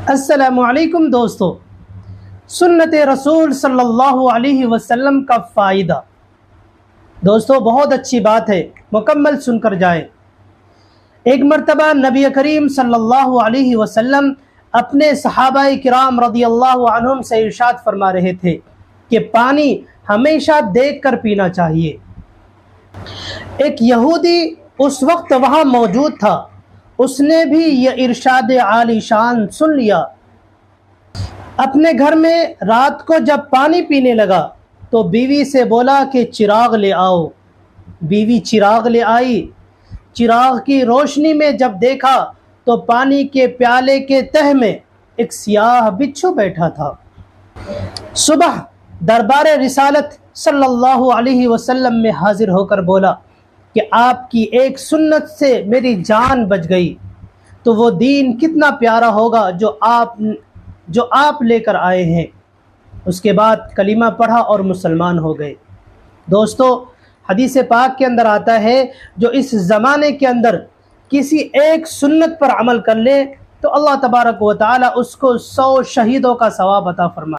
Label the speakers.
Speaker 1: अस्सलामुअलैकुम दोस्तों, सुन्नत रसूल सल्लल्लाहु अलैहि वसल्लम का फ़ायदा। दोस्तों बहुत अच्छी बात है, मुकम्मल सुनकर जाएं। एक मर्तबा नबी करीम सल्लल्लाहु अलैहि वसल्लम अपने सहाबाए किराम रदियल्लाहु अन्हुम से इरशाद फरमा रहे थे कि पानी हमेशा देख कर पीना चाहिए। एक यहूदी उस वक्त वहाँ मौजूद था, उसने भी यह इरशाद आलीशान सुन लिया। अपने घर में रात को जब पानी पीने लगा तो बीवी से बोला कि चिराग ले आओ। बीवी चिराग ले आई। चिराग की रोशनी में जब देखा तो पानी के प्याले के तह में एक सियाह बिच्छू बैठा था। सुबह दरबार रिसालत सल्लल्लाहु अलैहि वसल्लम में हाजिर होकर बोला कि आपकी एक सुन्नत से मेरी जान बच गई। तो वो दीन कितना प्यारा होगा जो आप लेकर आए हैं। उसके बाद कलीमा पढ़ा और मुसलमान हो गए। दोस्तों हदीस पाक के अंदर आता है, जो इस ज़माने के अंदर किसी एक सुन्नत पर अमल कर ले तो अल्लाह तबारक व तआला उसको 100 शहीदों का सवाब अता फरमाए।